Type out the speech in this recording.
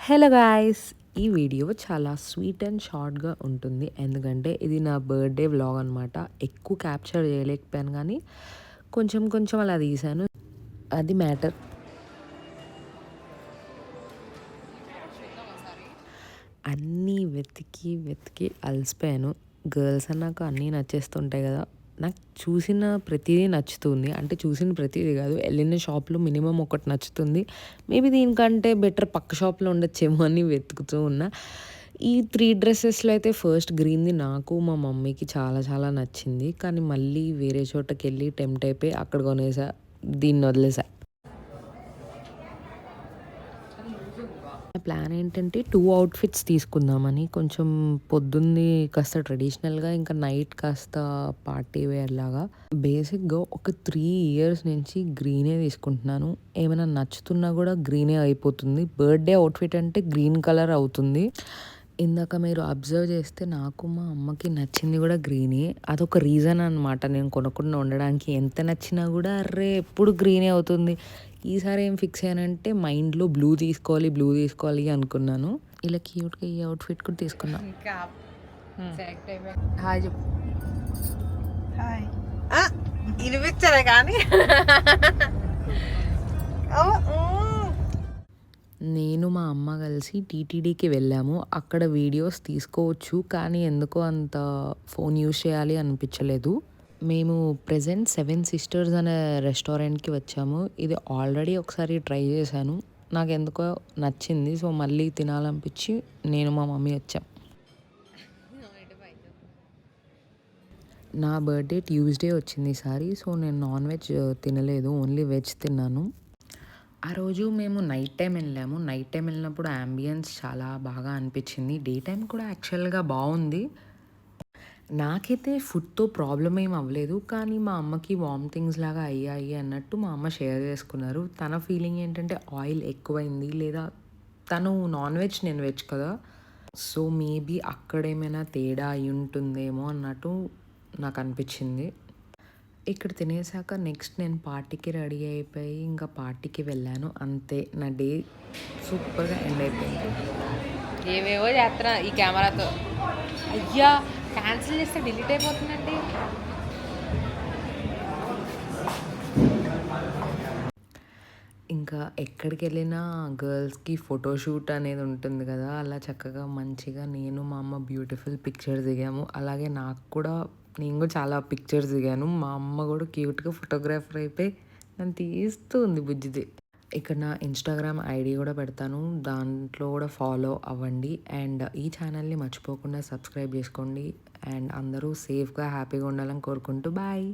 Hello guys! ఈ video చాలా sweet and షార్ట్‌గా ఉంటుంది. ఎందుకంటే ఇది నా బర్త్‌డే వ్లాగ్ అనమాట. ఎక్కువ క్యాప్చర్ చేయలేకపోయాను గానీ, కొంచెం కొంచెం అలా తీశాను. అది మ్యాటర్. అన్నీ వెతికి వెతికి అలసిపోయాను. గర్ల్స్ అన్నాక అన్నీ నచ్చేస్తుంటాయి గదా! నాకు చూసిన ప్రతీదీ నచ్చుతుంది. అంటే చూసిన ప్రతీదీ గాదు. ఎళ్ళిన షాప్‌లో మినిమమ్ ఒకటి నచ్చుతుంది. మేబీ దీనికంటే బెటర్ పక్క షాప్‌లో ఉండొచ్చేమో అని వెతుకుతూ ఉన్నా. ఈ 3 డ్రెసెస్‌లో అయితే ఫస్ట్ గ్రీన్‌ది నాకు, మా మమ్మీకి చాలా చాలా నచ్చింది. కానీ మళ్ళీ వేరే చోటకెళ్ళి టెంప్ట్ అయిపోయి అక్కడ కొనేసా. దీన్నొదిలేసా. నా ప్లాన్ ఏంటంటే 2 అవుట్‌ఫిట్స్ తీసుకుందామని. కొంచెం పొద్దున్నది కాస్త ట్రెడిషనల్‌గా, ఇంకా నైట్ కాస్త పార్టీ వేర్ లాగా. బేసిక్‌గా ఒక 3 ఇయర్స్ నుంచి గ్రీనే తీసుకుంటున్నాను. ఏమైనా నచ్చుతున్నా గూడా గ్రీనే అయిపోతుంది. బర్త్‌డే అవుట్‌ఫిట్ అంటే గ్రీన్ కలర్ అవుతుంది. ఇందాక మీరు అబ్జర్వ్ చేస్తే నాకు, మా అమ్మకి నచ్చింది గూడా గ్రీనే. అదొక రీజన్ అనమాట నేను కొనకుండా ఉండడానికి. ఎంత నచ్చినా గూడా అర్రే! ఎప్పుడు గ్రీనే అవుతుంది. ఈసారి ఏం ఫిక్స్ అయ్యానంటే మైండ్‌లో బ్లూ తీసుకోవాలి అనుకున్నాను. ఇలా క్యూట్‌గా ఈ అవుట్‌ఫిట్ కూడా తీసుకున్నా. ఇంకా హ్మ్. సెలెక్ట్ అయిపోయా. హాయ్ చెప్పు. హాయ్. వినిపించలే కానీ నేను, మా అమ్మ కలిసి టీటీడీకి వెళ్ళాము. అక్కడ వీడియోస్ తీసుకోవచ్చు. కానీ ఎందుకో అంత ఫోన్ యూజ్ చేయాలి అనిపించలేదు. మేము ప్రెజెంట్ 7 సిస్టర్స్ అనే రెస్టారెంట్‌కి వచ్చాము. ఇది ఆల్రెడీ ఒకసారి ట్రై చేశాను. నాకెందుకో నచ్చింది. సో, మళ్ళీ తినాలనిపించి నేను, మా మమ్మీ వచ్చాం. నా బర్త్‌డే ట్యూస్‌డే వచ్చింది ఈసారి. సో, నేను నాన్ వెజ్ తినలేదు. ఓన్లీ వెజ్ తిన్నాను. ఆ రోజు మేము నైట్ టైమ్ వెళ్ళాము. నైట్ టైమ్ వెళ్ళినప్పుడు యాంబియన్స్ చాలా బాగా అనిపించింది. డే టైమ్ కూడా యాక్చువల్‌గా బావుంది. నాకైతే ఫుడ్‌తో ప్రాబ్లమ్ ఏమి అవ్వలేదు. కానీ మా అమ్మకి వామిటింగ్స్ లాగా అయ్యాయి అన్నట్టు మా అమ్మ షేర్ చేసుకున్నారు. తన ఫీలింగ్ ఏంటంటే ఆయిల్ ఎక్కువైంది, లేదా తను నాన్ వెజ్, నేను వెజ్ కదా! సో, మేబీ అక్కడేమైనా తేడా అయ్యుంటుందేమో అన్నట్టు నాకనిపిచ్చింది. ఇక్కడ తినేసాక నెక్స్ట్ నేను పార్టీకి రెడీ అయిపోయి ఇంకా పార్టీకి వెళ్ళాను. అంతే, నా డే సూపర్‌గా ఎండ్ అయిపోయింది. ఏవేవో చేస్తున్నా ఈ కెమెరాతో. అయ్యా, క్యాన్సిల్ చేస్తే డిలీట్ అయిపోతుందండి. ఇంకా ఎక్కడికెళ్ళినా గర్ల్స్‌కి ఫోటోషూట్ అనేది ఉంటుంది కదా! అలా చక్కగా మంచిగా నేను, మా అమ్మ బ్యూటిఫుల్ పిక్చర్స్ దిగాము. అలాగే నాకు కూడా, నేను కూడా చాలా పిక్చర్స్ దిగాను. మా అమ్మ కూడా క్యూట్‌గా ఫోటోగ్రాఫర్ అయిపోయి నన్ను తీస్తూ ఉంది బుజ్జిది. ఇక్కడ నా ఇన్‌స్టాగ్రామ్ ఐడీ కూడా పెడతాను. దాంట్లో కూడా ఫాలో అవ్వండి. అండ్ ఈ ఛానల్‌ని మర్చిపోకుండా సబ్స్క్రైబ్ చేసుకోండి. అండ్ అందరూ సేఫ్‌గా, హ్యాపీగా ఉండాలని కోరుకుంటూ బాయ్.